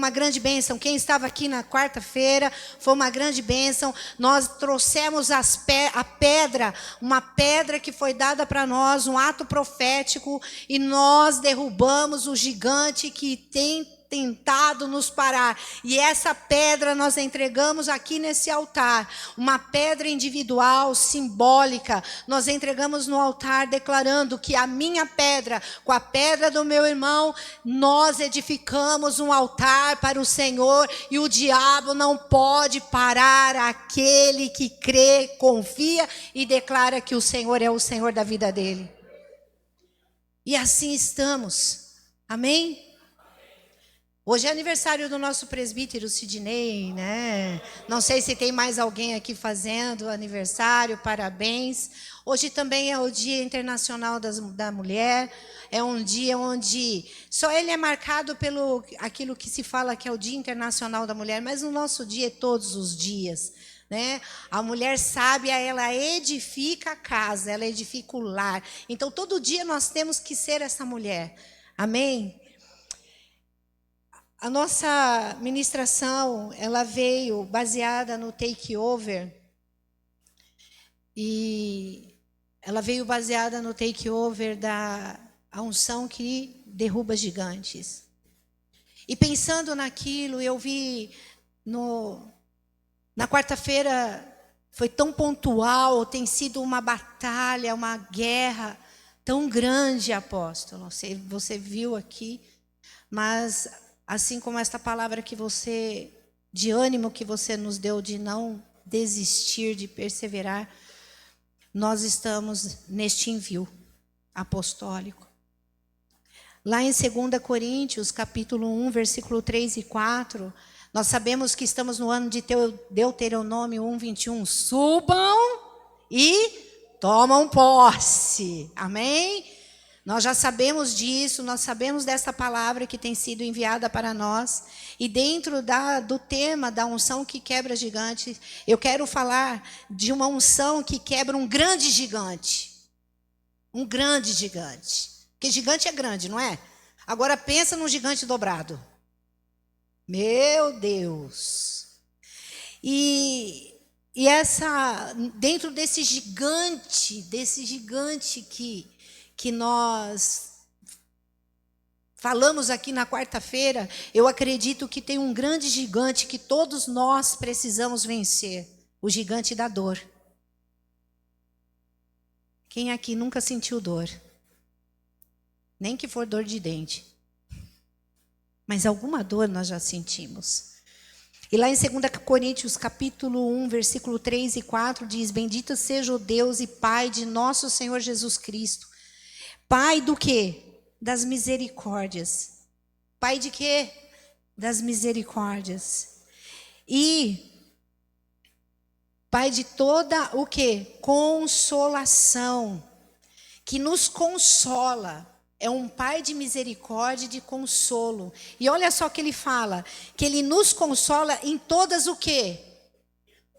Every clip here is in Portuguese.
uma grande bênção. Quem estava aqui na quarta-feira, foi uma grande bênção. Nós trouxemos a pedra, uma pedra que foi dada para nós, um ato profético, e nós derrubamos o gigante que tem tentado nos parar. E essa pedra nós entregamos aqui nesse altar, uma pedra individual, simbólica. Nós entregamos no altar declarando que a minha pedra, com a pedra do meu irmão, nós edificamos um altar para o Senhor, e o diabo não pode parar aquele que crê, confia e declara que o Senhor é o Senhor da vida dele. E assim estamos. Amém? Hoje é aniversário do nosso presbítero Sidney, né? Não sei se tem mais alguém aqui fazendo aniversário, parabéns. Hoje também é o Dia Internacional da Mulher. É um dia onde só ele é marcado pelo aquilo que se fala que é o Dia Internacional da Mulher, mas o nosso dia é todos os dias, né? A mulher sábia, ela edifica a casa, ela edifica o lar. Então, todo dia nós temos que ser essa mulher. Amém? A nossa ministração, ela veio baseada no takeover. E ela veio baseada no takeover da unção que derruba gigantes. E pensando naquilo, eu vi na quarta-feira, foi tão pontual, tem sido uma batalha, uma guerra tão grande, apóstolo. Você viu aqui, mas assim como esta palavra de ânimo que você nos deu, de não desistir, de perseverar, nós estamos neste envio apostólico. Lá em 2 Coríntios, capítulo 1, versículo 3 e 4, nós sabemos que estamos no ano de Deuteronômio 1:21. Subam e tomam posse. Amém? Nós já sabemos disso, nós sabemos dessa palavra que tem sido enviada para nós. E dentro do tema da unção que quebra gigantes, eu quero falar de uma unção que quebra um grande gigante. Um grande gigante. Porque gigante é grande, não é? Agora pensa num gigante dobrado. Meu Deus! E dentro desse gigante que nós falamos aqui na quarta-feira, eu acredito que tem um grande gigante que todos nós precisamos vencer, o gigante da dor. Quem aqui nunca sentiu dor? Nem que for dor de dente. Mas alguma dor nós já sentimos. E lá em 2 Coríntios, capítulo 1, versículo 3 e 4, diz: Bendito seja o Deus e Pai de nosso Senhor Jesus Cristo. Pai do quê? Das misericórdias. Pai de quê? Das misericórdias. E Pai de toda o quê? Consolação. Que nos consola. É um Pai de misericórdia e de consolo. E olha só que ele fala, que ele nos consola em todas o quê?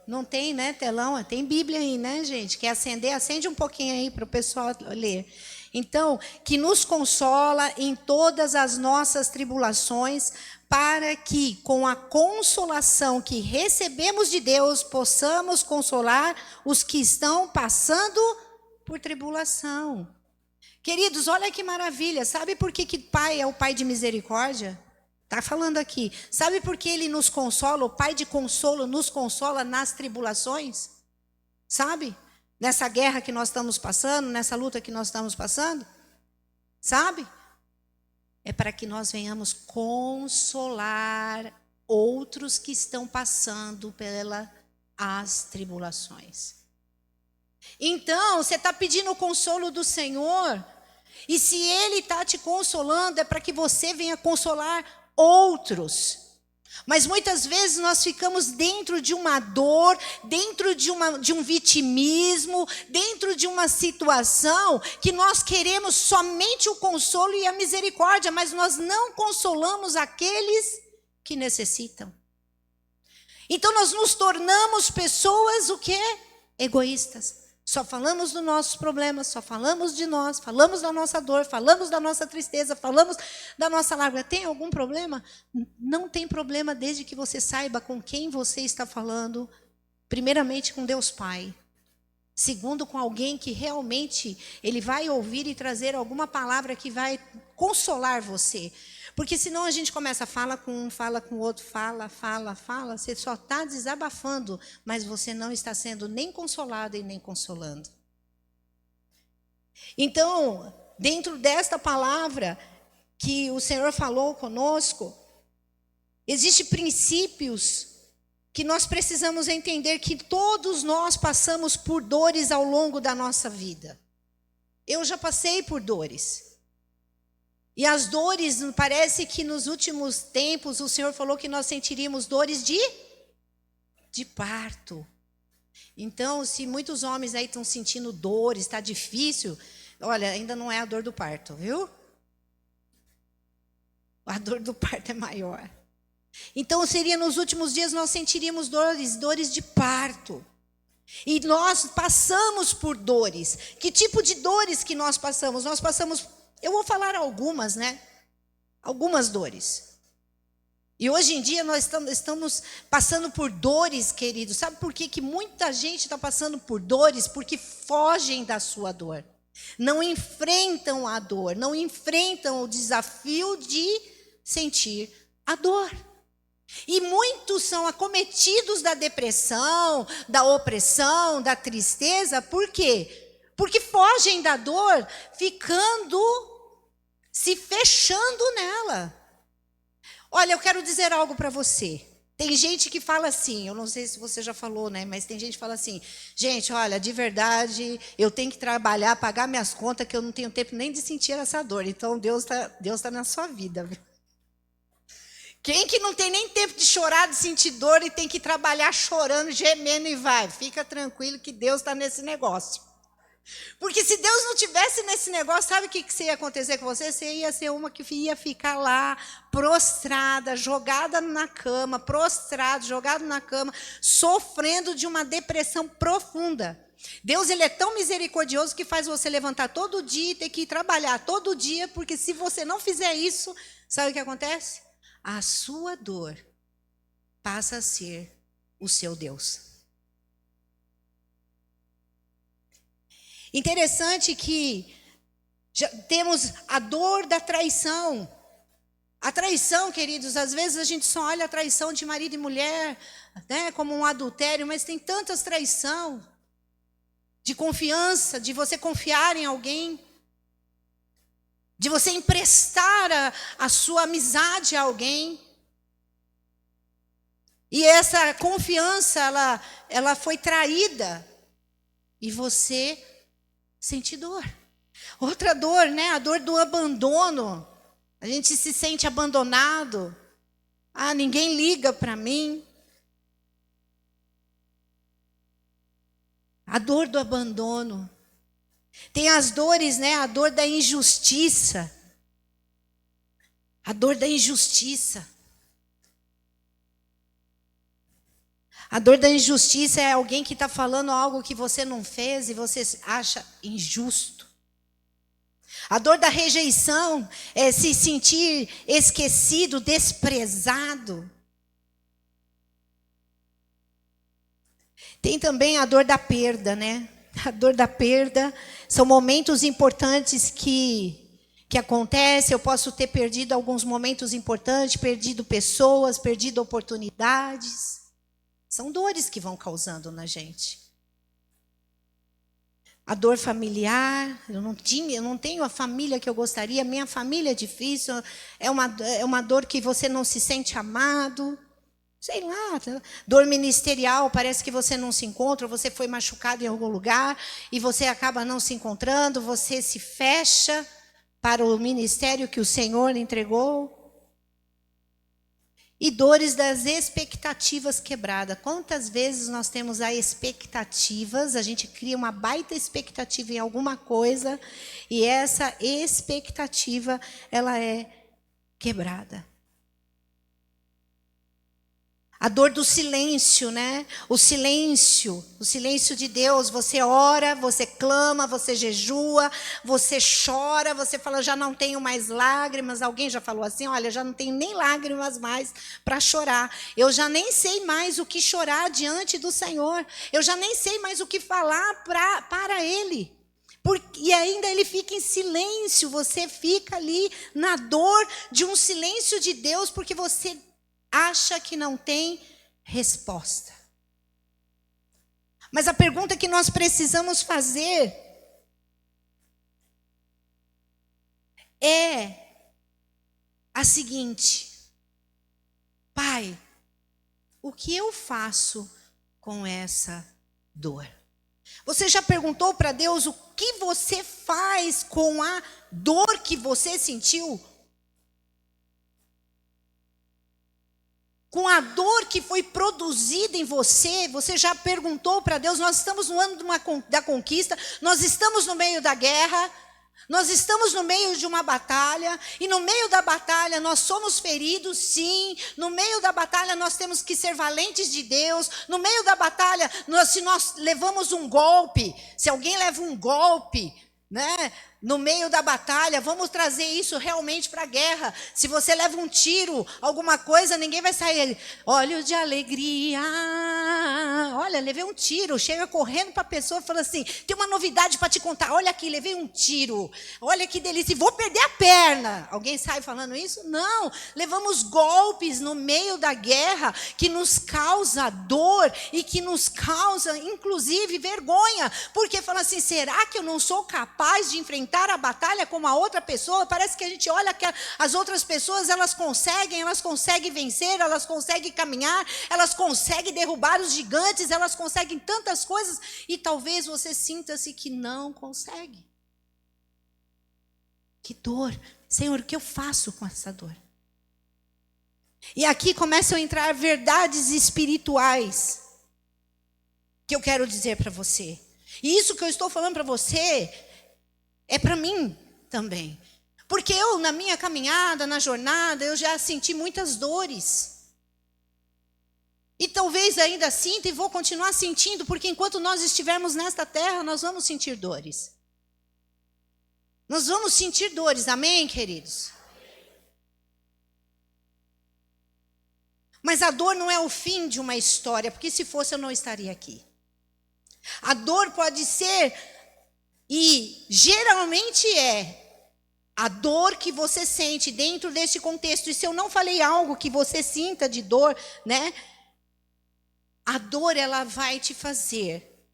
Não tem, né, telão? Tem Bíblia aí, né, gente? Quer acender? Acende um pouquinho aí para o pessoal ler. Então, que nos consola em todas as nossas tribulações, para que, com a consolação que recebemos de Deus, possamos consolar os que estão passando por tribulação. Queridos, olha que maravilha. Sabe por que Pai é o Pai de misericórdia? Está falando aqui. Sabe por que Ele nos consola? O Pai de consolo nos consola nas tribulações? Sabe? Nessa guerra que nós estamos passando, nessa luta que nós estamos passando? Sabe? É para que nós venhamos consolar outros que estão passando pelas tribulações. Então, você está pedindo o consolo do Senhor, e se Ele está te consolando, é para que você venha consolar outros. Mas muitas vezes nós ficamos dentro de uma dor, dentro de um vitimismo, dentro de uma situação que nós queremos somente o consolo e a misericórdia, mas nós não consolamos aqueles que necessitam. Então nós nos tornamos pessoas o quê? Egoístas. Só falamos dos nossos problemas, só falamos de nós, falamos da nossa dor, falamos da nossa tristeza, falamos da nossa largura. Tem algum problema? Não tem problema, desde que você saiba com quem você está falando. Primeiramente com Deus Pai. Segundo, com alguém que realmente ele vai ouvir e trazer alguma palavra que vai consolar você. Porque senão a gente começa, fala com um, fala com o outro, fala. Você só está desabafando, mas você não está sendo nem consolado e nem consolando. Então, dentro desta palavra que o Senhor falou conosco, existem princípios que nós precisamos entender que todos nós passamos por dores ao longo da nossa vida. Eu já passei por dores. E as dores, parece que nos últimos tempos o Senhor falou que nós sentiríamos dores de parto. Então, se muitos homens aí estão sentindo dores, está difícil, olha, ainda não é a dor do parto, viu? A dor do parto é maior. Então, seria nos últimos dias nós sentiríamos dores de parto. E nós passamos por dores. Que tipo de dores que nós passamos? Nós passamos, eu vou falar algumas, né? Algumas dores. E hoje em dia nós estamos passando por dores, queridos. Sabe por que muita gente está passando por dores? Porque fogem da sua dor. Não enfrentam a dor, não enfrentam o desafio de sentir a dor. E muitos são acometidos da depressão, da opressão, da tristeza. Por quê? Porque fogem da dor, se fechando nela. Olha, eu quero dizer algo para você. Tem gente que fala assim, eu não sei se você já falou, né? Mas tem gente que fala assim, gente, olha, de verdade, eu tenho que trabalhar, pagar minhas contas, que eu não tenho tempo nem de sentir essa dor. Então, Deus tá na sua vida, viu? Quem que não tem nem tempo de chorar, de sentir dor e tem que trabalhar chorando, gemendo e vai? Fica tranquilo que Deus está nesse negócio. Porque se Deus não tivesse nesse negócio, sabe o que ia acontecer com você? Você ia ser uma que ia ficar lá, prostrada, jogada na cama, jogado na cama, sofrendo de uma depressão profunda. Deus, ele é tão misericordioso que faz você levantar todo dia e ter que ir trabalhar todo dia, porque se você não fizer isso, sabe o que acontece? A sua dor passa a ser o seu Deus. Interessante que já temos a dor da traição. A traição, queridos, às vezes a gente só olha a traição de marido e mulher, né, como um adultério, mas tem tantas traição de confiança, de você confiar em alguém, de você emprestar a sua amizade a alguém. E essa confiança, ela foi traída. E você sente dor. Outra dor, né? A dor do abandono. A gente se sente abandonado. Ah, ninguém liga para mim. A dor do abandono. Tem as dores, né? A dor da injustiça. A dor da injustiça. A dor da injustiça é alguém que está falando algo que você não fez e você acha injusto. A dor da rejeição é se sentir esquecido, desprezado. Tem também a dor da perda, né? A dor da perda são momentos importantes que acontecem. Eu posso ter perdido alguns momentos importantes, perdido pessoas, perdido oportunidades. São dores que vão causando na gente. A dor familiar, eu não tenho a família que eu gostaria, minha família é difícil, é uma dor que você não se sente amado. Sei lá, dor ministerial, parece que você não se encontra, você foi machucado em algum lugar e você acaba não se encontrando, você se fecha para o ministério que o Senhor entregou. E dores das expectativas quebradas. Quantas vezes nós temos expectativas, a gente cria uma baita expectativa em alguma coisa e essa expectativa, ela é quebrada. A dor do silêncio, né? O silêncio de Deus. Você ora, você clama, você jejua, você chora, você fala, já não tenho mais lágrimas. Alguém já falou assim, olha, já não tenho nem lágrimas mais para chorar. Eu já nem sei mais o que chorar diante do Senhor. Eu já nem sei mais o que falar para Ele. E ainda ele fica em silêncio, você fica ali na dor de um silêncio de Deus, porque você acha que não tem resposta. Mas a pergunta que nós precisamos fazer é a seguinte: Pai, o que eu faço com essa dor? Você já perguntou para Deus o que você faz com a dor que você sentiu? Com a dor que foi produzida em você, você já perguntou para Deus? Nós estamos no ano da conquista, nós estamos no meio da guerra, nós estamos no meio de uma batalha, e no meio da batalha nós somos feridos, sim. No meio da batalha nós temos que ser valentes de Deus. No meio da batalha, se nós levamos um golpe, se alguém leva um golpe, né? No meio da batalha, vamos trazer isso realmente para a guerra. Se você leva um tiro, alguma coisa, ninguém vai sair. Olhos de alegria. Olha, levei um tiro. Chega correndo para a pessoa e fala assim, tem uma novidade para te contar. Olha aqui, levei um tiro. Olha que delícia. Vou perder a perna. Alguém sai falando isso? Não. Levamos golpes no meio da guerra que nos causa dor e que nos causa, inclusive, vergonha. Porque fala assim, será que eu não sou capaz de enfrentar a batalha como a outra pessoa? Parece que a gente olha que as outras pessoas, elas conseguem vencer, elas conseguem caminhar, elas conseguem derrubar os gigantes, elas conseguem tantas coisas, e talvez você sinta-se que não consegue. Que dor. Senhor, o que eu faço com essa dor? E aqui começam a entrar verdades espirituais que eu quero dizer para você. E isso que eu estou falando para você é para mim também. Porque eu, na minha caminhada, na jornada, eu já senti muitas dores. E talvez ainda sinta e vou continuar sentindo, porque enquanto nós estivermos nesta terra, nós vamos sentir dores. Nós vamos sentir dores, amém, queridos? Mas a dor não é o fim de uma história, porque se fosse eu não estaria aqui. A dor pode ser, e geralmente é, a dor que você sente dentro desse contexto. E se eu não falei algo que você sinta de dor, né? A dor, ela vai te fazer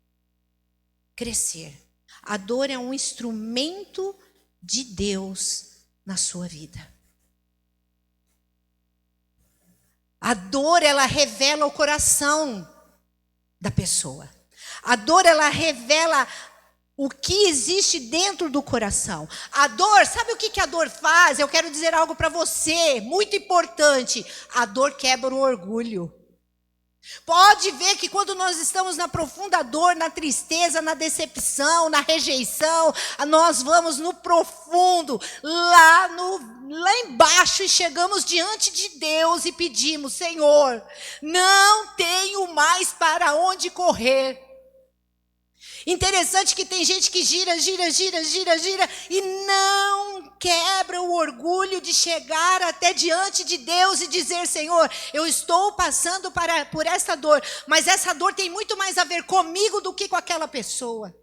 crescer. A dor é um instrumento de Deus na sua vida. A dor, ela revela o coração da pessoa. A dor, ela revela o que existe dentro do coração. A dor, sabe o que a dor faz? Eu quero dizer algo para você, muito importante. A dor quebra o orgulho. Pode ver que quando nós estamos na profunda dor, na tristeza, na decepção, na rejeição, nós vamos no profundo, lá embaixo, e chegamos diante de Deus e pedimos, Senhor, não tenho mais para onde correr. Interessante que tem gente que gira e não quebra o orgulho de chegar até diante de Deus e dizer, Senhor, eu estou passando por essa dor, mas essa dor tem muito mais a ver comigo do que com aquela pessoa.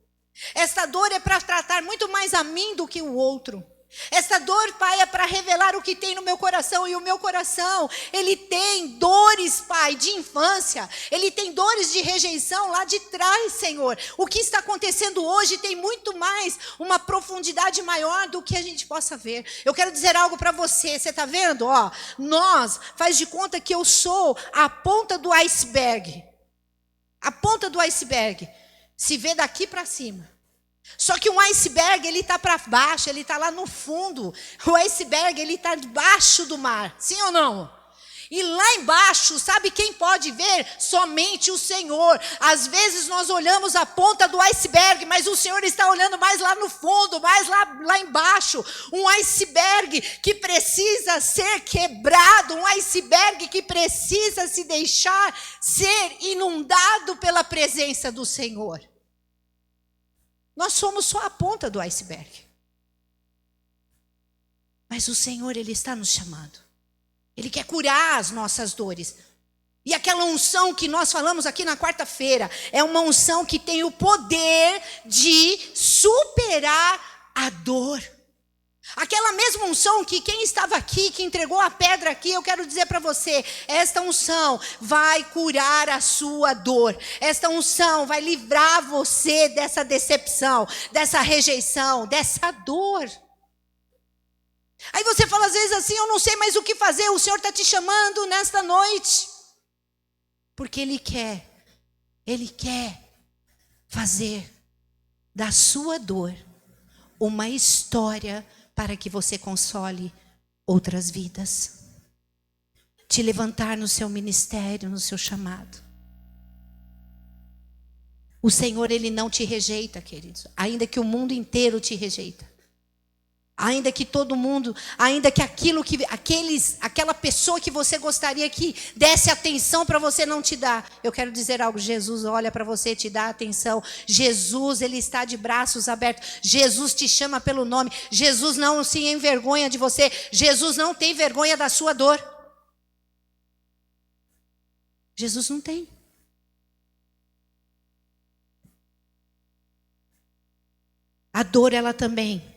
Essa dor é para tratar muito mais a mim do que o outro. Essa dor, Pai, é para revelar o que tem no meu coração. E o meu coração, ele tem dores, Pai, de infância. Ele tem dores de rejeição lá de trás, Senhor. O que está acontecendo hoje tem muito mais, uma profundidade maior do que a gente possa ver. Eu quero dizer algo para você. Você está vendo? Ó, faz de conta que eu sou a ponta do iceberg. A ponta do iceberg se vê daqui para cima. Só que um iceberg, ele está para baixo, ele está lá no fundo. O iceberg, ele está debaixo do mar, sim ou não? E lá embaixo, sabe quem pode ver? Somente o Senhor. Às vezes nós olhamos a ponta do iceberg, mas o Senhor está olhando mais lá no fundo, mais lá embaixo. Um iceberg que precisa ser quebrado, um iceberg que precisa se deixar ser inundado pela presença do Senhor. Nós somos só a ponta do iceberg. Mas o Senhor, Ele está nos chamando. Ele quer curar as nossas dores. E aquela unção que nós falamos aqui na quarta-feira, é uma unção que tem o poder de superar a dor. Aquela mesma unção que quem estava aqui, que entregou a pedra aqui, eu quero dizer para você, esta unção vai curar a sua dor. Esta unção vai livrar você dessa decepção, dessa rejeição, dessa dor. Aí você fala às vezes assim, eu não sei mais o que fazer, o Senhor está te chamando nesta noite. Porque Ele quer fazer da sua dor uma história para que você console outras vidas. Te levantar no seu ministério, no seu chamado. O Senhor, Ele não te rejeita, queridos, ainda que o mundo inteiro te rejeita. Ainda que todo mundo, ainda que aquela pessoa que você gostaria que desse atenção para você não te dá. Eu quero dizer algo, Jesus olha para você e te dá atenção. Jesus, Ele está de braços abertos. Jesus te chama pelo nome. Jesus não se envergonha de você. Jesus não tem vergonha da sua dor. Jesus não tem. A dor, ela também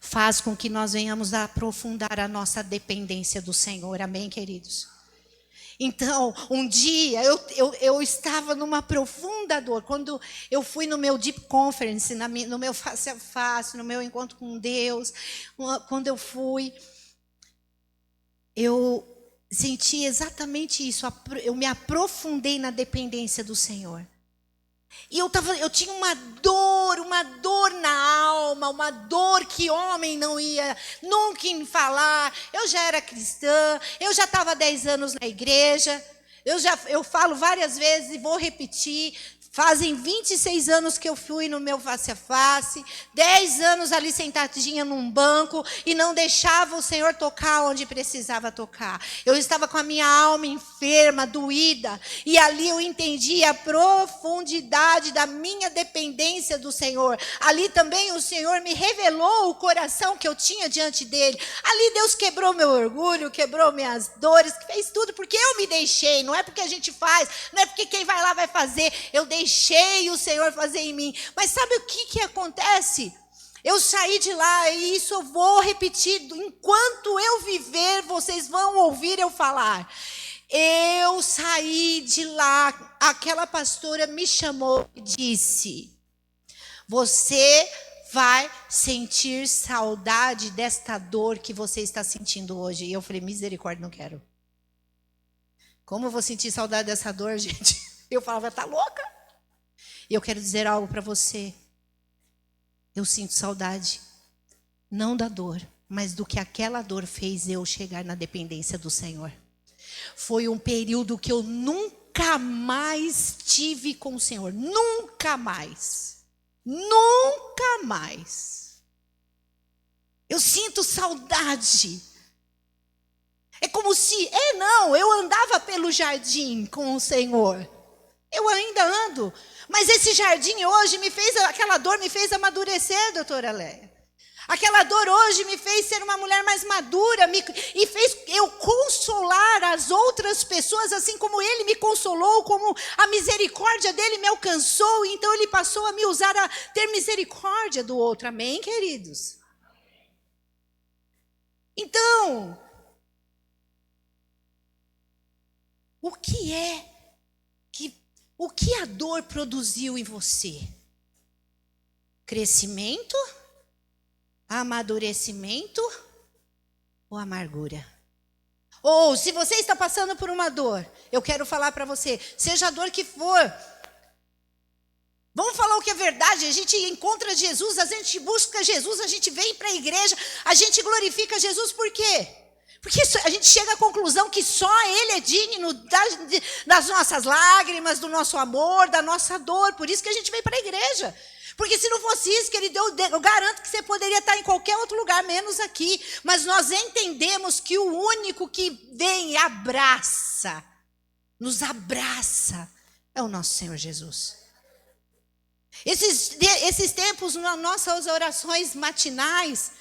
faz com que nós venhamos a aprofundar a nossa dependência do Senhor. Amém, queridos? Então, um dia, eu estava numa profunda dor. Quando eu fui no meu Deep Conference, no meu face a face, no meu encontro com Deus, quando eu fui, eu senti exatamente isso. Eu me aprofundei na dependência do Senhor. E eu tinha uma dor na alma, uma dor que homem não ia nunca me falar. Eu já era cristã, eu já estava 10 anos na igreja, eu falo várias vezes e vou repetir. Fazem 26 anos que eu fui no meu face a face, 10 anos ali sentadinha num banco e não deixava o Senhor tocar onde precisava tocar. Eu estava com a minha alma enferma, doída, e ali eu entendi a profundidade da minha dependência do Senhor. Ali também o Senhor me revelou o coração que eu tinha diante dele. Ali Deus quebrou meu orgulho, quebrou minhas dores, fez tudo porque eu me deixei. Não é porque a gente faz, não é porque quem vai lá vai fazer. Eu deixei o Senhor fazer em mim. Mas sabe o que acontece? Eu saí de lá, e isso eu vou repetir. Enquanto eu viver, vocês vão ouvir eu falar. Eu saí de lá, aquela pastora me chamou e disse: você vai sentir saudade desta dor que você está sentindo hoje. E eu falei: misericórdia, não quero. Como eu vou sentir saudade dessa dor, gente? Eu falava: tá louca? E eu quero dizer algo para você. Eu sinto saudade, não da dor, mas do que aquela dor fez eu chegar na dependência do Senhor. Foi um período que eu nunca mais tive com o Senhor. Nunca mais. Nunca mais. Eu sinto saudade. É como se, eu andava pelo jardim com o Senhor. Eu ainda ando. Mas esse jardim hoje aquela dor me fez amadurecer, doutora Léia. Aquela dor hoje me fez ser uma mulher mais madura e fez eu consolar as outras pessoas, assim como Ele me consolou, como a misericórdia dEle me alcançou. Então Ele passou a me usar a ter misericórdia do outro. Amém, queridos? Então, o que a dor produziu em você? Crescimento? Amadurecimento? Ou amargura? Ou se você está passando por uma dor, eu quero falar para você, seja a dor que for, vamos falar o que é verdade. A gente encontra Jesus, a gente busca Jesus, a gente vem para a igreja, a gente glorifica Jesus. Por quê? Porque a gente chega à conclusão que só Ele é digno das nossas lágrimas, do nosso amor, da nossa dor. Por isso que a gente veio para a igreja. Porque se não fosse isso que Ele deu, eu garanto que você poderia estar em qualquer outro lugar, menos aqui. Mas nós entendemos que o único que vem e abraça, nos abraça, é o nosso Senhor Jesus. Esses tempos, nas nossas orações matinais,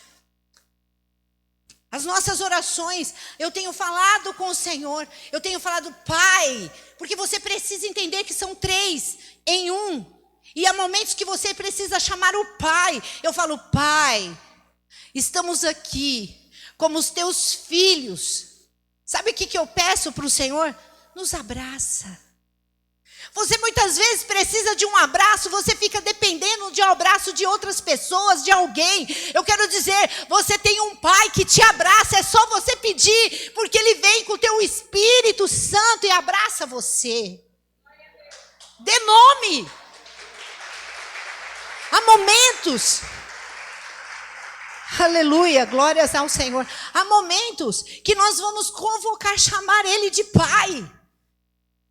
as nossas orações, eu tenho falado com o Senhor, eu tenho falado, Pai, porque você precisa entender que são 3 em 1. E há momentos que você precisa chamar o Pai. Eu falo, Pai, estamos aqui como os teus filhos. Sabe o que eu peço para o Senhor? Nos abraça. Você muitas vezes precisa de um abraço, você fica dependendo de um abraço de outras pessoas, de alguém. Eu quero dizer, você tem um Pai que te abraça, é só você pedir, porque Ele vem com o teu Espírito Santo e abraça você. Dê nome. Há momentos, aleluia, glórias ao Senhor. Há momentos que nós vamos convocar, chamar Ele de Pai.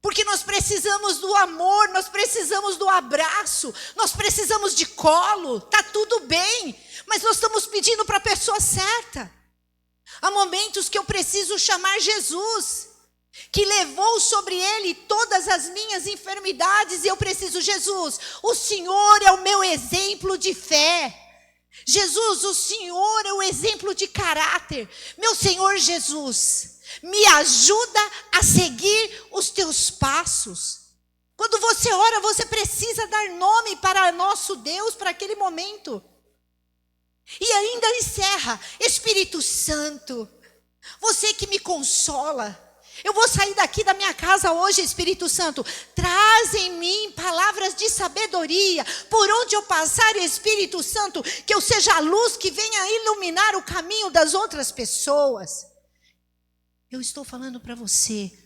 Porque nós precisamos do amor, nós precisamos do abraço, nós precisamos de colo, está tudo bem, mas nós estamos pedindo para a pessoa certa. Há momentos que eu preciso chamar Jesus, que levou sobre Ele todas as minhas enfermidades, e eu preciso, Jesus, o Senhor é o meu exemplo de fé. Jesus, o Senhor é o exemplo de caráter. Meu Senhor Jesus, me ajuda a seguir os teus passos. Quando você ora, você precisa dar nome para nosso Deus, para aquele momento. E ainda encerra, Espírito Santo, você que me consola. Eu vou sair daqui da minha casa hoje, Espírito Santo. Traz em mim palavras de sabedoria. Por onde eu passar, Espírito Santo, que eu seja a luz que venha iluminar o caminho das outras pessoas. Eu estou falando para você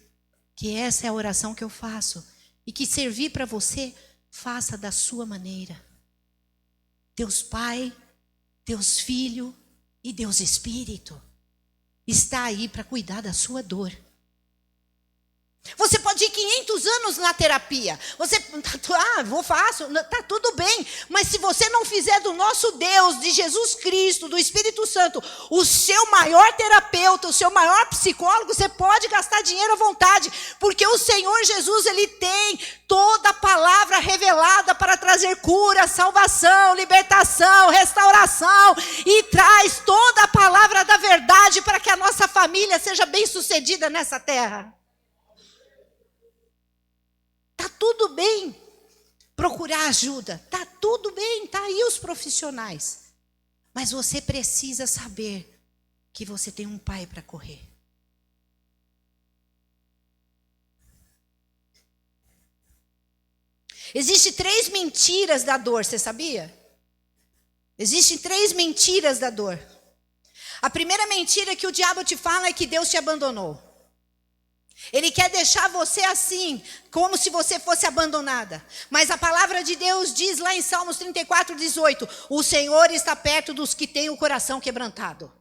que essa é a oração que eu faço. E que servir para você, faça da sua maneira. Deus Pai, Deus Filho e Deus Espírito está aí para cuidar da sua dor. Você pode ir 500 anos na terapia. Você, faço, está tudo bem. Mas se você não fizer do nosso Deus, de Jesus Cristo, do Espírito Santo, o seu maior terapeuta, o seu maior psicólogo, você pode gastar dinheiro à vontade. Porque o Senhor Jesus, Ele tem toda a palavra revelada para trazer cura, salvação, libertação, restauração. E traz toda a palavra da verdade para que a nossa família seja bem sucedida nessa terra. Está tudo bem procurar ajuda, está tudo bem, está aí os profissionais. Mas você precisa saber que você tem um Pai para correr. Existem 3 mentiras da dor, você sabia? Existem 3 mentiras da dor. A primeira mentira que o diabo te fala é que Deus te abandonou. Ele quer deixar você assim, como se você fosse abandonada. Mas a palavra de Deus diz lá em Salmos 34:18, o Senhor está perto dos que têm o coração quebrantado.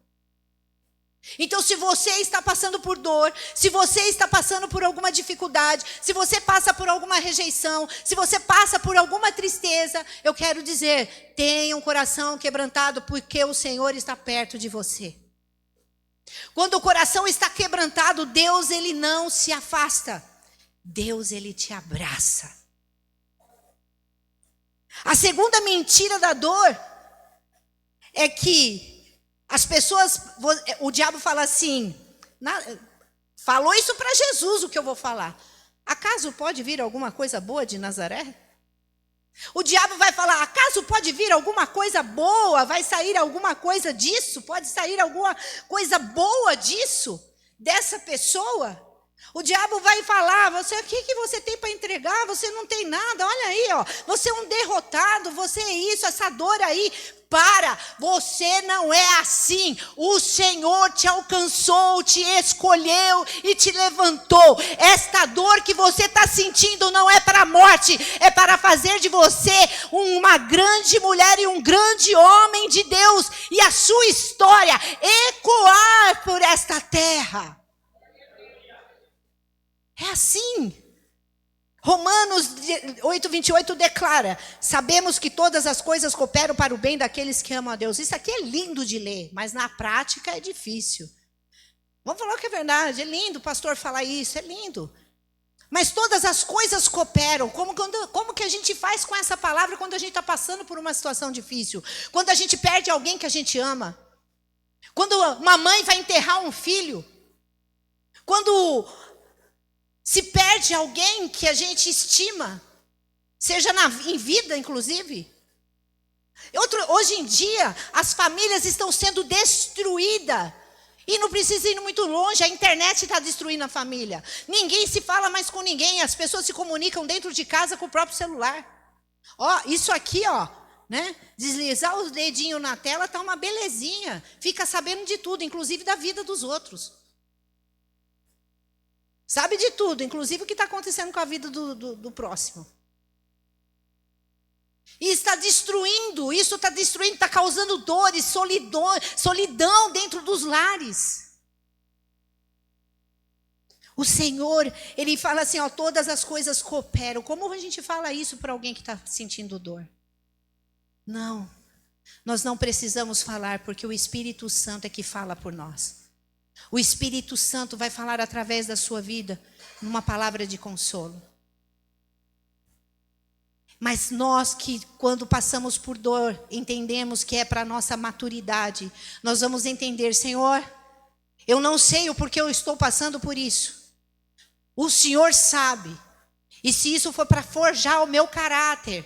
Então, se você está passando por dor, se você está passando por alguma dificuldade, se você passa por alguma rejeição, se você passa por alguma tristeza, eu quero dizer, tenha um coração quebrantado, porque o Senhor está perto de você. Quando o coração está quebrantado, Deus, Ele não se afasta. Deus, Ele te abraça. A segunda mentira da dor é que as pessoas, o diabo fala assim, falou isso para Jesus, o que eu vou falar. Acaso pode vir alguma coisa boa de Nazaré? O diabo vai falar, acaso pode vir alguma coisa boa? Vai sair alguma coisa disso? Pode sair alguma coisa boa disso? Dessa pessoa? O diabo vai falar, você, o que você tem para entregar? Você não tem nada, olha aí, ó. Você é um derrotado, você é isso, essa dor aí. Para, você não é assim. O Senhor te alcançou, te escolheu e te levantou. Esta dor que você está sentindo não é para a morte, é para fazer de você uma grande mulher e um grande homem de Deus. E a sua história ecoar por esta terra. É assim. Romanos 8:28 declara: sabemos que todas as coisas cooperam para o bem daqueles que amam a Deus. Isso aqui é lindo de ler, mas na prática é difícil. Vamos falar o que é verdade, é lindo o pastor falar isso, é lindo. Mas todas as coisas cooperam. Como que a gente faz com essa palavra quando a gente está passando por uma situação difícil? Quando a gente perde alguém que a gente ama? Quando uma mãe vai enterrar um filho? Quando se perde alguém que a gente estima, seja em vida, inclusive. Hoje em dia, as famílias estão sendo destruídas. E não precisa ir muito longe, a internet está destruindo a família. Ninguém se fala mais com ninguém, as pessoas se comunicam dentro de casa com o próprio celular. Ó, isso aqui, ó, né? Deslizar os dedinhos na tela tá uma belezinha. Fica sabendo de tudo, inclusive da vida dos outros. Sabe de tudo, inclusive o que está acontecendo com a vida do próximo. E está destruindo, isso está destruindo, está causando dores, solidão dentro dos lares. O Senhor, Ele fala assim, ó, todas as coisas cooperam. Como a gente fala isso para alguém que está sentindo dor? Não, nós não precisamos falar, porque o Espírito Santo é que fala por nós. O Espírito Santo vai falar através da sua vida numa palavra de consolo. Mas nós que, quando passamos por dor, entendemos que é para a nossa maturidade. Nós vamos entender, Senhor, eu não sei o porquê eu estou passando por isso. O Senhor sabe. E se isso for para forjar o meu caráter,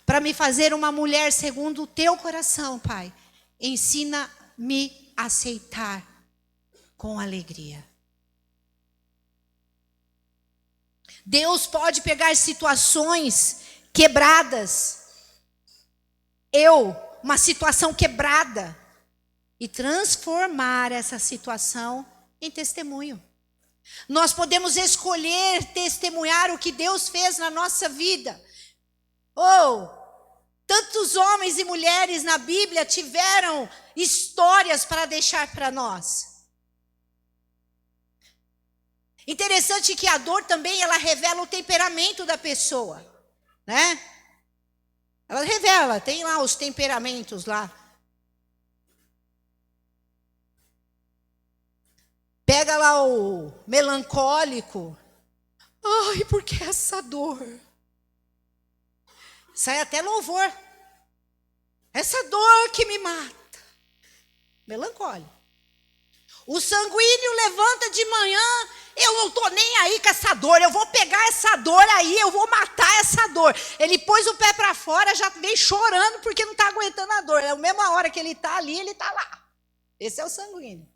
para me fazer uma mulher segundo o teu coração, Pai, ensina-me a aceitar com alegria. Deus pode pegar situações quebradas, uma situação quebrada, e transformar essa situação em testemunho. Nós podemos escolher testemunhar o que Deus fez na nossa vida. Tantos homens e mulheres na Bíblia tiveram histórias para deixar para nós. Interessante que a dor também, ela revela o temperamento da pessoa, né? Ela revela, tem lá os temperamentos lá. Pega lá o melancólico. Ai, por que essa dor? Sai até louvor. Essa dor que me mata. Melancólico. O sanguíneo levanta de manhã, eu não estou nem aí com essa dor, eu vou pegar essa dor aí, eu vou matar essa dor. Ele pôs o pé para fora, já veio chorando porque não está aguentando a dor. É a mesma hora que ele está ali, ele está lá. Esse é o sanguíneo.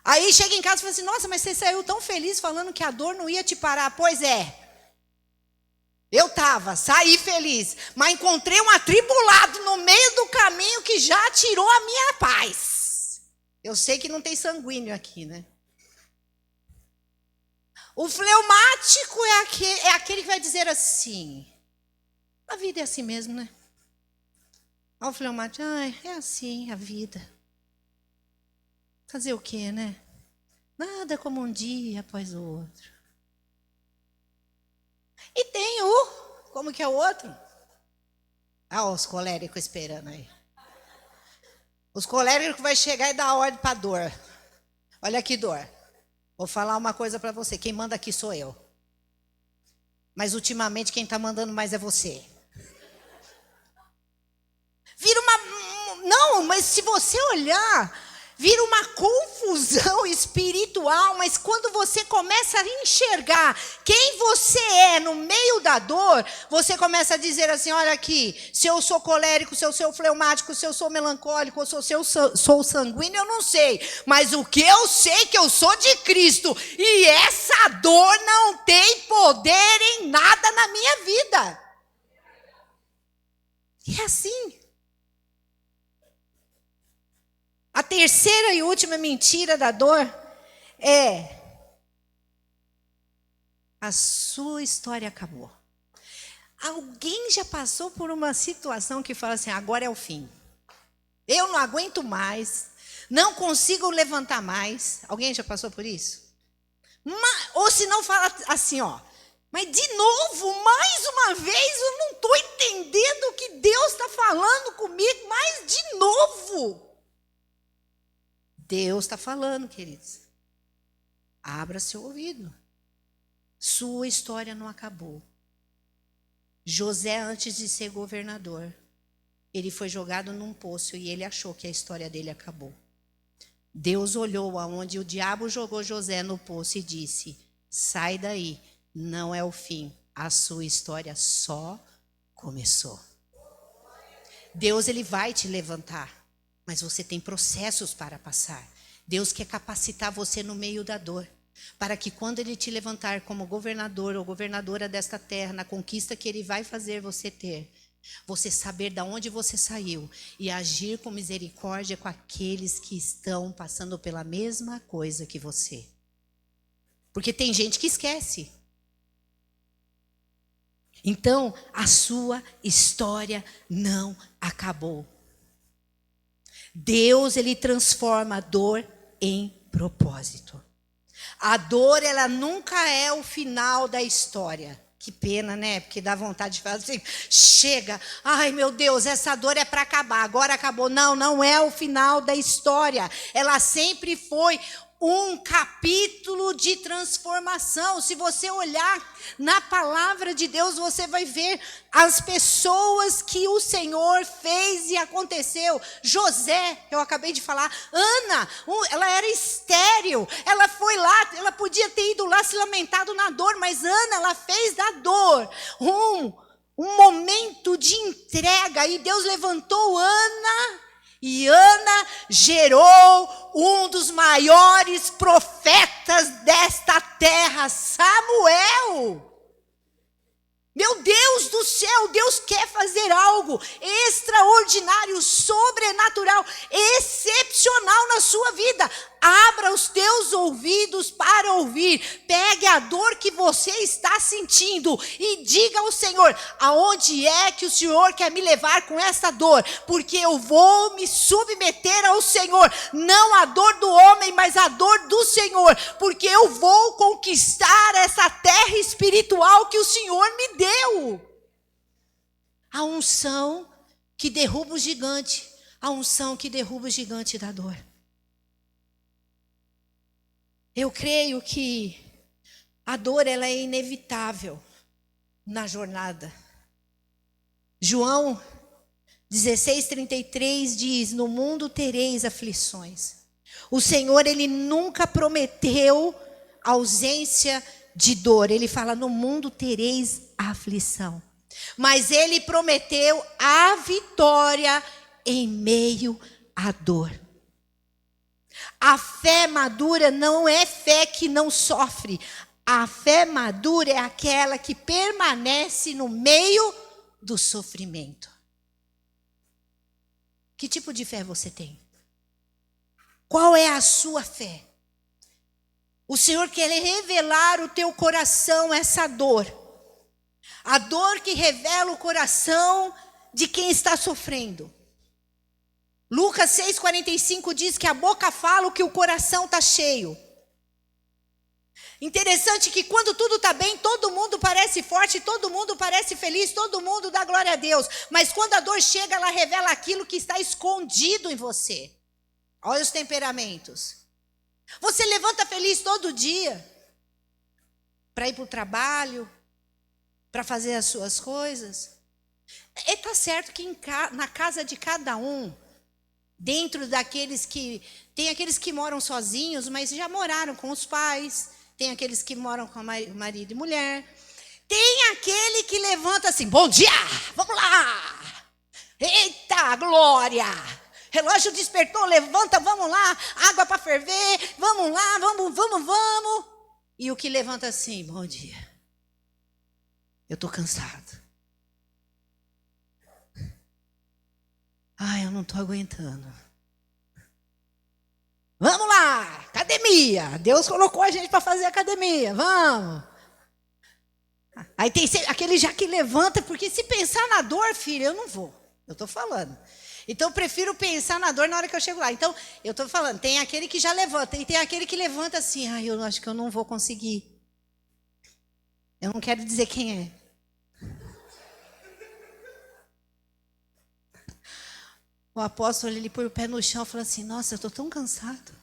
Aí chega em casa e fala assim, nossa, mas você saiu tão feliz falando que a dor não ia te parar. Pois é. Eu saí feliz, mas encontrei um atribulado no meio do caminho que já tirou a minha paz. Eu sei que não tem sanguíneo aqui, né? O fleumático é aquele que vai dizer assim, a vida é assim mesmo, né? O fleumático, é assim a vida. Fazer o quê, né? Nada como um dia após o outro. E tem como que é o outro? Os coléricos esperando aí. Os coléricos vai chegar e dar ordem para a dor. Olha aqui, dor. Vou falar uma coisa para você. Quem manda aqui sou eu. Mas ultimamente quem está mandando mais é você. Vira uma... Não, mas se você olhar, vira uma confusão espiritual, mas quando você começa a enxergar quem você é no meio da dor, você começa a dizer assim, olha aqui, se eu sou colérico, se eu sou fleumático, se eu sou melancólico, se eu sou sanguíneo, eu não sei, mas o que eu sei é que eu sou de Cristo, e essa dor não tem poder em nada na minha vida. E é assim. A terceira e última mentira da dor é: a sua história acabou. Alguém já passou por uma situação que fala assim, agora é o fim. Eu não aguento mais, não consigo levantar mais. Alguém já passou por isso? Ou se não fala assim, ó, mas de novo, mais uma vez, eu não estou entendendo o que Deus está falando comigo, mas de novo. Deus está falando, queridos. Abra seu ouvido. Sua história não acabou. José, antes de ser governador, ele foi jogado num poço e ele achou que a história dele acabou. Deus olhou aonde o diabo jogou José no poço e disse, sai daí, não é o fim, a sua história só começou. Deus, ele vai te levantar. Mas você tem processos para passar. Deus quer capacitar você no meio da dor, para que quando Ele te levantar como governador ou governadora desta terra, na conquista que Ele vai fazer você ter, você saber de onde você saiu e agir com misericórdia com aqueles que estão passando pela mesma coisa que você. Porque tem gente que esquece. Então, a sua história não acabou. Deus, ele transforma a dor em propósito. A dor, ela nunca é o final da história. Que pena, né? Porque dá vontade de falar assim, chega, ai meu Deus, essa dor é para acabar, agora acabou. Não, não é o final da história. Ela sempre foi um capítulo de transformação. Se você olhar na palavra de Deus, você vai ver as pessoas que o Senhor fez e aconteceu. José, eu acabei de falar. Ana, ela era estéril. Ela foi lá, ela podia ter ido lá se lamentado na dor, mas Ana, ela fez da dor um momento de entrega. E Deus levantou Ana. E Ana gerou um dos maiores profetas desta terra, Samuel. Meu Deus do céu, Deus quer fazer algo extraordinário, sobrenatural, excepcional na sua vida. Abra os teus ouvidos para ouvir. Pegue a dor que você está sentindo e diga ao Senhor, aonde é que o Senhor quer me levar com essa dor? Porque eu vou me submeter ao Senhor, não a dor do homem, mas a dor do Senhor, porque eu vou conquistar essa terra espiritual que o Senhor me deu. A unção que derruba o gigante, a unção que derruba o gigante da dor. Eu creio que a dor, ela é inevitável na jornada. João 16:33 diz, no mundo tereis aflições. O Senhor, ele nunca prometeu ausência de dor. Ele fala, no mundo tereis aflição. Mas ele prometeu a vitória em meio à dor. A fé madura não é fé que não sofre. A fé madura é aquela que permanece no meio do sofrimento. Que tipo de fé você tem? Qual é a sua fé? O Senhor quer revelar o teu coração essa dor. A dor que revela o coração de quem está sofrendo. Lucas 6,45 diz que a boca fala o que o coração está cheio. Interessante que quando tudo está bem, todo mundo parece forte, todo mundo parece feliz, todo mundo dá glória a Deus. Mas quando a dor chega, ela revela aquilo que está escondido em você. Olha os temperamentos. Você levanta feliz todo dia para ir para o trabalho, para fazer as suas coisas. Está certo que na casa de cada um, Dentro daqueles que... Tem aqueles que moram sozinhos, mas já moraram com os pais. Tem aqueles que moram com marido e mulher. Tem aquele que levanta assim, bom dia, vamos lá. Eita, glória. Relógio despertou, levanta, vamos lá. Água para ferver, vamos lá, vamos. E o que levanta assim, bom dia. Eu estou cansado. Ai, eu não estou aguentando. Vamos lá, academia. Deus colocou a gente para fazer academia, vamos. Aí tem aquele já que levanta, porque se pensar na dor, filho, eu não vou. Eu estou falando. Então eu prefiro pensar na dor na hora que eu chego lá. Então, eu estou falando, tem aquele que já levanta, e tem aquele que levanta assim, ai, eu acho que eu não vou conseguir. Eu não quero dizer quem é. O apóstolo, ele põe o pé no chão e fala assim, nossa, eu estou tão cansado.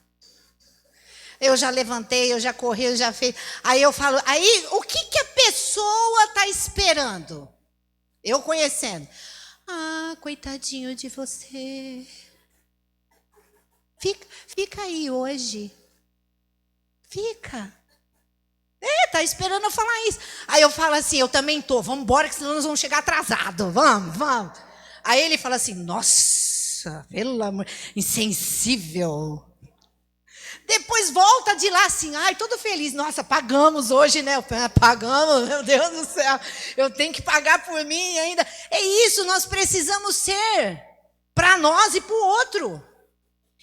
Eu já levantei, eu já corri, eu já fiz. Aí eu falo, aí o que a pessoa está esperando? Eu conhecendo. Ah, coitadinho de você. Fica aí hoje. Fica. Tá esperando eu falar isso. Aí eu falo assim, eu também tô. Vamos embora, que senão nós vamos chegar atrasados. Vamos. Aí ele fala assim, nossa, pelo amor, insensível. Depois volta de lá assim, ai, todo feliz. Nossa, pagamos hoje, né? Pagamos, meu Deus do céu. Eu tenho que pagar por mim ainda. É isso, nós precisamos ser para nós e para o outro.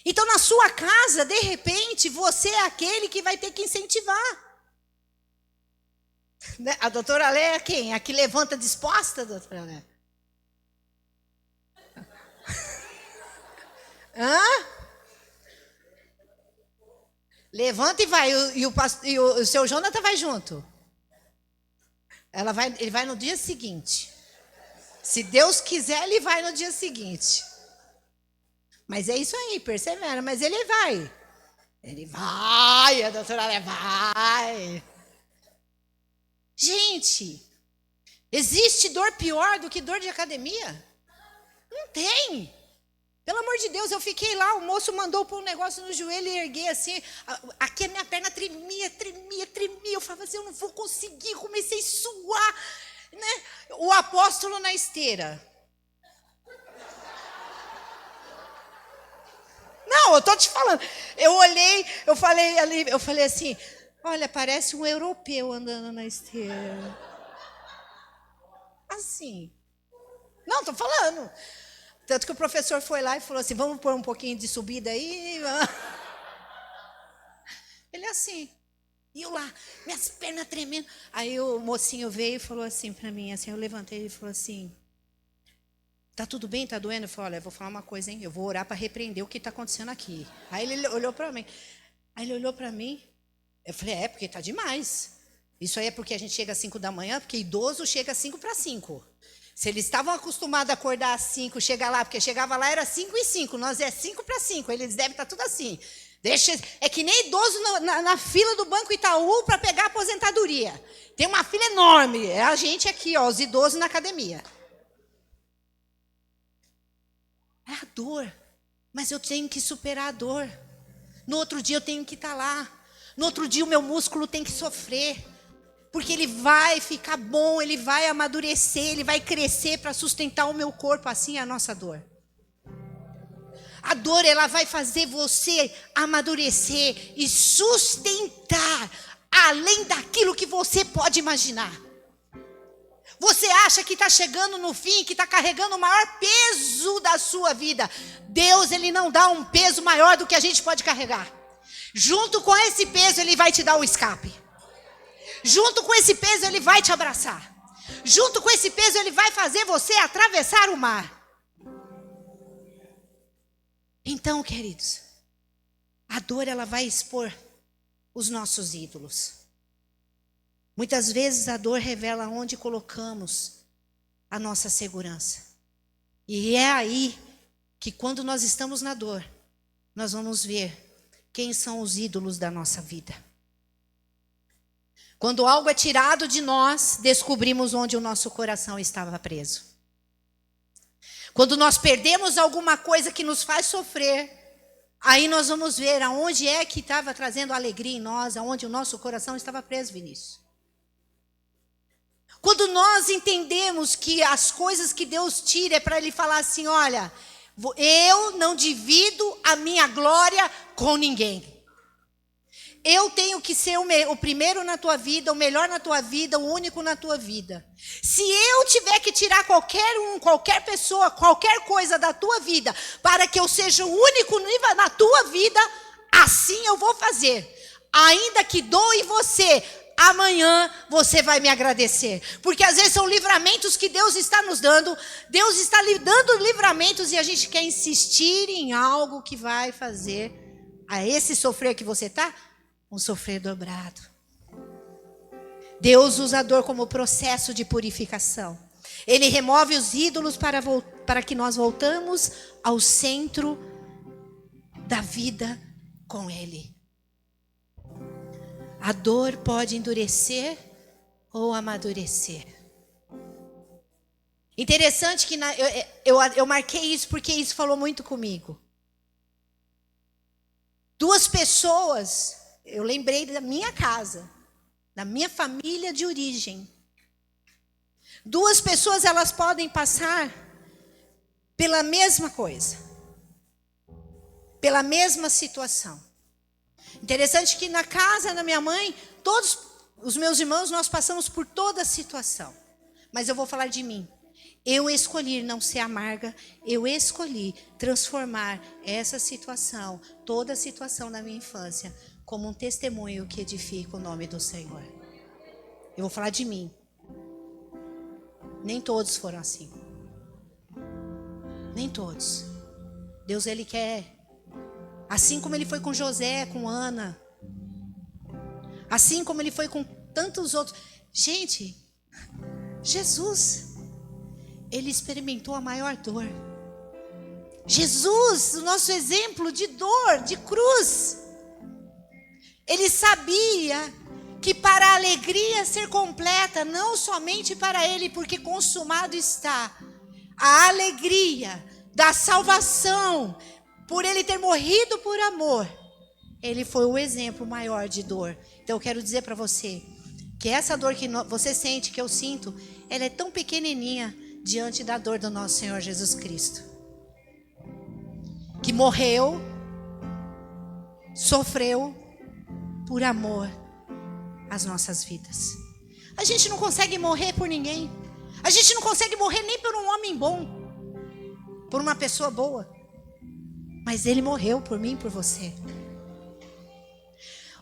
Então, na sua casa, de repente, você é aquele que vai ter que incentivar. A doutora Léa é quem? A que levanta disposta, doutora Léa? Hã? Levanta e vai. E o seu Jonathan vai junto. Ele vai no dia seguinte. Se Deus quiser, ele vai no dia seguinte. Mas é isso aí, persevera. Mas ele vai. Ele vai, a doutora Léa vai. Gente, existe dor pior do que dor de academia? Não tem. Pelo amor de Deus, eu fiquei lá, o moço mandou pôr um negócio no joelho e erguei assim. Aqui a minha perna tremia. Eu falava assim, eu não vou conseguir, comecei a suar. Né? O apóstolo na esteira. Não, eu tô te falando. Eu olhei, eu falei assim, olha, parece um europeu andando na esteira. Assim. Não, tô falando. Tanto que o professor foi lá e falou assim, vamos pôr um pouquinho de subida aí. Ele assim. E eu lá, minhas pernas tremendo. Aí o mocinho veio e falou assim para mim, assim, eu levantei e falou assim, tá tudo bem, tá doendo? Eu falei, olha, eu vou falar uma coisa, hein? Eu vou orar para repreender o que está acontecendo aqui. Aí ele olhou para mim. Eu falei, porque tá demais. Isso aí é porque a gente chega às 5 da manhã, porque idoso chega às 5 para 5. Se eles estavam acostumados a acordar às 5, chegar lá, porque chegava lá era 5 e 5, nós é 5 para 5, eles devem estar tudo assim. É que nem idoso na fila do Banco Itaú para pegar a aposentadoria. Tem uma fila enorme, é a gente aqui, ó, os idosos na academia. É a dor, mas eu tenho que superar a dor. No outro dia eu tenho que estar lá. No outro dia o meu músculo tem que sofrer. Porque ele vai ficar bom, ele vai amadurecer, ele vai crescer para sustentar o meu corpo, assim é a nossa dor. A dor, ela vai fazer você amadurecer e sustentar além daquilo que você pode imaginar. Você acha que está chegando no fim, que está carregando o maior peso da sua vida. Deus, ele não dá um peso maior do que a gente pode carregar. Junto com esse peso, ele vai te dar o escape. Junto com esse peso, ele vai te abraçar. Junto com esse peso, ele vai fazer você atravessar o mar. Então, queridos, a dor, ela vai expor os nossos ídolos. Muitas vezes a dor revela onde colocamos a nossa segurança. E é aí que quando nós estamos na dor, nós vamos ver quem são os ídolos da nossa vida. Quando algo é tirado de nós, descobrimos onde o nosso coração estava preso. Quando nós perdemos alguma coisa que nos faz sofrer, aí nós vamos ver aonde é que estava trazendo alegria em nós, aonde o nosso coração estava preso, Vinícius. Quando nós entendemos que as coisas que Deus tira é para Ele falar assim, olha, eu não divido a minha glória com ninguém. Eu tenho que ser o primeiro na tua vida, o melhor na tua vida, o único na tua vida. Se eu tiver que tirar qualquer pessoa, qualquer coisa da tua vida, para que eu seja o único na tua vida, assim eu vou fazer. Ainda que doe você, amanhã você vai me agradecer. Porque às vezes são livramentos que Deus está nos dando. Deus está lhe dando livramentos e a gente quer insistir em algo que vai fazer a esse sofrer que você está, um sofrer dobrado. Deus usa a dor como processo de purificação. Ele remove os ídolos para que nós voltamos ao centro da vida com Ele. A dor pode endurecer ou amadurecer. Interessante que eu marquei isso porque isso falou muito comigo. Duas pessoas, eu lembrei da minha casa, da minha família de origem. Duas pessoas, elas podem passar pela mesma coisa, pela mesma situação. Interessante que na casa da minha mãe, todos os meus irmãos, nós passamos por toda a situação. Mas eu vou falar de mim. Eu escolhi não ser amarga, eu escolhi transformar essa situação, toda a situação da minha infância, como um testemunho que edifica o nome do Senhor. Eu vou falar de mim. Nem todos foram assim. Nem todos. Deus, Ele quer, assim como Ele foi com José, com Ana, assim como Ele foi com tantos outros. Gente, Jesus, Ele experimentou a maior dor. Jesus, o nosso exemplo de dor, de cruz. Ele sabia que para a alegria ser completa, não somente para Ele, porque consumado está, a alegria da salvação, por Ele ter morrido por amor, Ele foi o exemplo maior de dor. Então eu quero dizer para você, que essa dor que você sente, que eu sinto, ela é tão pequenininha diante da dor do nosso Senhor Jesus Cristo, que morreu, sofreu por amor às nossas vidas. A gente não consegue morrer por ninguém. A gente não consegue morrer nem por um homem bom, por uma pessoa boa. Mas Ele morreu por mim e por você.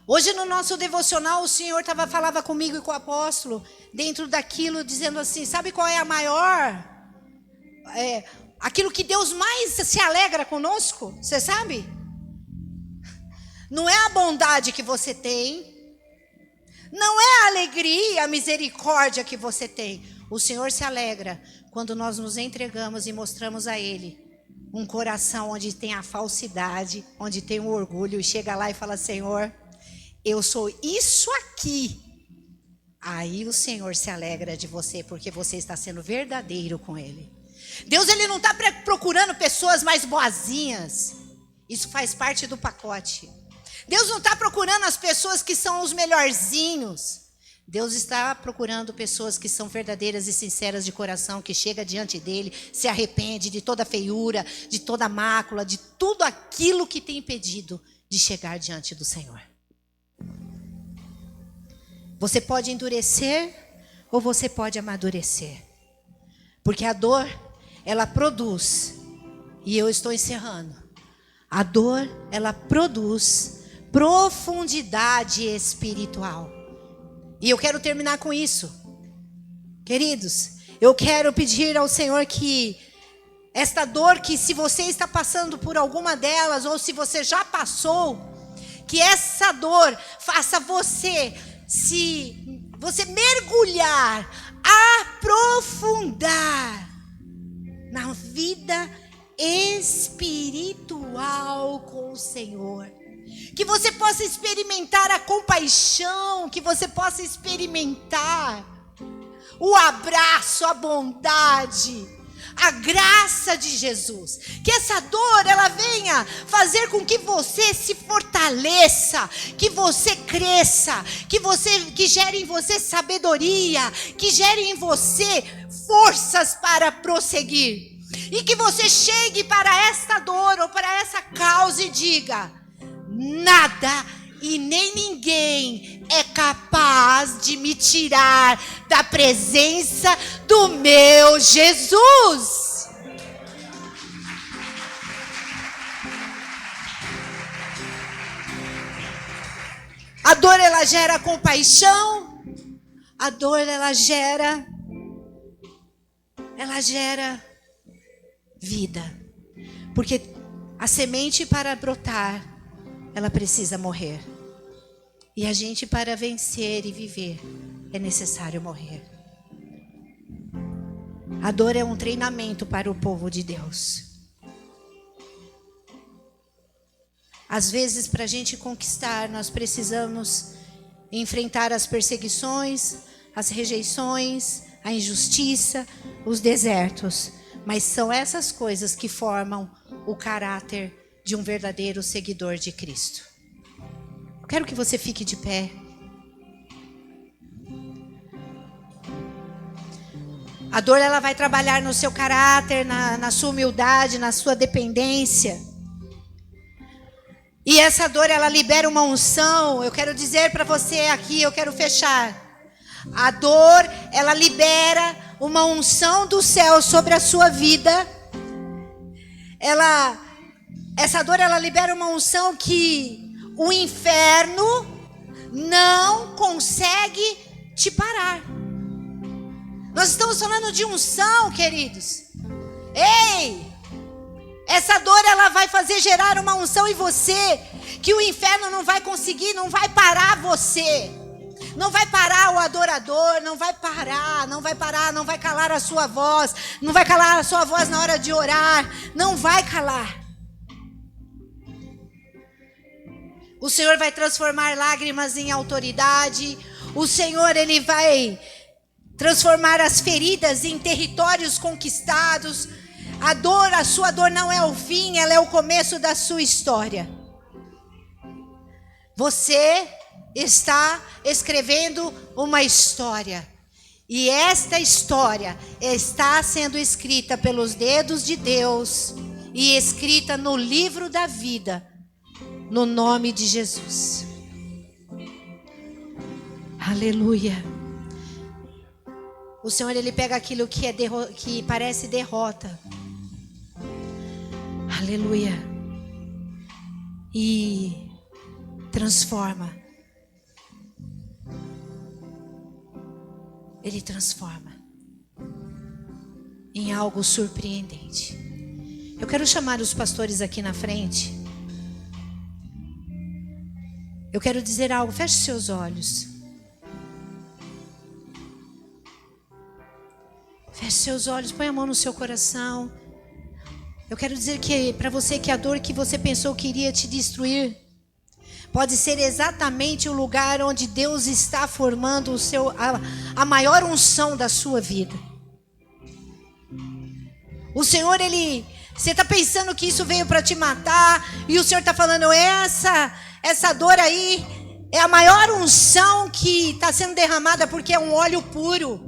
Hoje no nosso devocional o Senhor falava comigo e com o apóstolo, dentro daquilo, dizendo assim, sabe qual é a maior, aquilo que Deus mais se alegra conosco? Você sabe? Não é a bondade que você tem, não é a alegria, a misericórdia que você tem. O Senhor se alegra quando nós nos entregamos e mostramos a Ele um coração onde tem a falsidade, onde tem o orgulho, e chega lá e fala, Senhor, eu sou isso aqui. Aí o Senhor se alegra de você, porque você está sendo verdadeiro com Ele. Deus, Ele não está procurando pessoas mais boazinhas. Isso faz parte do pacote. Deus não está procurando as pessoas que são os melhorzinhos. Deus está procurando pessoas que são verdadeiras e sinceras de coração, que chega diante dEle, se arrepende de toda feiura, de toda mácula, de tudo aquilo que tem impedido de chegar diante do Senhor. Você pode endurecer ou você pode amadurecer. Porque a dor, ela produz, e eu estou encerrando, a dor, ela produz profundidade espiritual. E eu quero terminar com isso. Queridos, eu quero pedir ao Senhor que esta dor, que se você está passando por alguma delas, ou se você já passou, que essa dor faça você mergulhar, aprofundar na vida espiritual com o Senhor. Que você possa experimentar a compaixão, que você possa experimentar o abraço, a bondade, a graça de Jesus. Que essa dor, ela venha fazer com que você se fortaleça, que você cresça, que gere em você sabedoria, que gere em você forças para prosseguir. E que você chegue para esta dor ou para essa causa e diga: nada e nem ninguém é capaz de me tirar da presença do meu Jesus. A dor, ela gera compaixão. A dor, ela gera vida. Porque a semente, para brotar, ela precisa morrer. E a gente, para vencer e viver, é necessário morrer. A dor é um treinamento para o povo de Deus. Às vezes, para a gente conquistar, nós precisamos enfrentar as perseguições, as rejeições, a injustiça, os desertos. Mas são essas coisas que formam o caráter de um verdadeiro seguidor de Cristo. Eu quero que você fique de pé. A dor, ela vai trabalhar no seu caráter, na sua humildade, na sua dependência. E essa dor, ela libera uma unção. Eu quero dizer para você aqui, eu quero fechar. A dor, ela libera uma unção do céu sobre a sua vida. Essa dor, ela libera uma unção que o inferno não consegue te parar. Nós estamos falando de unção, queridos. Ei! Essa dor, ela vai fazer gerar uma unção em você, que o inferno não vai conseguir, não vai parar você. Não vai parar o adorador, não vai parar, não vai calar a sua voz, não vai calar a sua voz na hora de orar, não vai calar. O Senhor vai transformar lágrimas em autoridade, o Senhor, ele vai transformar as feridas em territórios conquistados. A sua dor não é o fim, ela é o começo da sua história. Você está escrevendo uma história. E esta história está sendo escrita pelos dedos de Deus e escrita no livro da vida, no nome de Jesus. Aleluia. O Senhor, ele pega aquilo que parece derrota. Aleluia. E transforma. Ele transforma em algo surpreendente. Eu quero chamar os pastores aqui na frente. Eu quero dizer algo. Feche seus olhos. Feche seus olhos. Põe a mão no seu coração. Eu quero dizer que para você que a dor que você pensou que iria te destruir pode ser exatamente o lugar onde Deus está formando a maior unção da sua vida. O Senhor, você está pensando que isso veio para te matar, e o Senhor está falando, essa dor aí é a maior unção que está sendo derramada, porque é um óleo puro.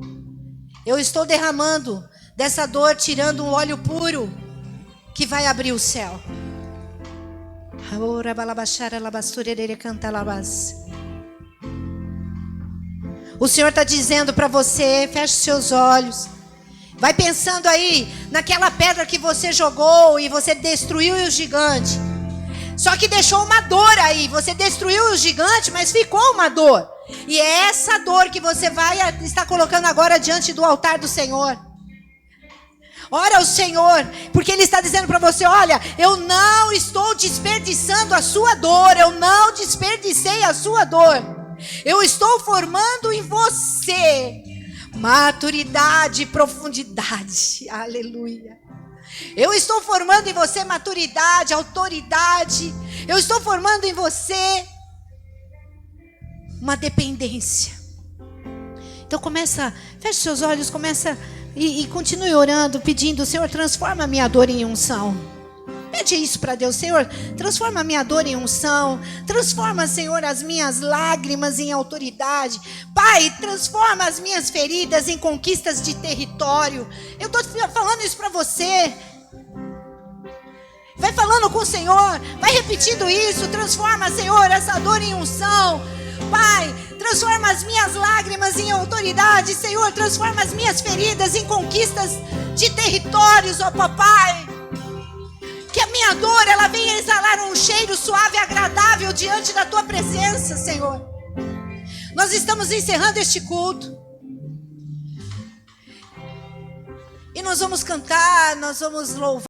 Eu estou derramando dessa dor, tirando um óleo puro que vai abrir o céu. O Senhor está dizendo para você, feche seus olhos. Vai pensando aí naquela pedra que você jogou e você destruiu o gigante. Só que deixou uma dor aí. Você destruiu o gigante, mas ficou uma dor. E é essa dor que você vai estar colocando agora diante do altar do Senhor. Ora ao Senhor, porque Ele está dizendo para você, olha, eu não estou desperdiçando a sua dor, eu não desperdicei a sua dor. Eu estou formando em você maturidade e profundidade. Aleluia. Eu estou formando em você maturidade, autoridade. Eu estou formando em você uma dependência. Então feche seus olhos, começa E continue orando, pedindo: Senhor, transforma a minha dor em unção. Pede isso para Deus: Senhor, transforma a minha dor em unção. Transforma, Senhor, as minhas lágrimas em autoridade. Pai, transforma as minhas feridas em conquistas de território. Eu estou falando isso para você. Vai falando com o Senhor, vai repetindo isso. Transforma, Senhor, essa dor em unção. Pai, transforma as minhas lágrimas em autoridade. Senhor, transforma as minhas feridas em conquistas de territórios, ó papai. Que a minha dor, ela venha exalar um cheiro suave e agradável diante da tua presença, Senhor. Nós estamos encerrando este culto. E nós vamos cantar, nós vamos louvar.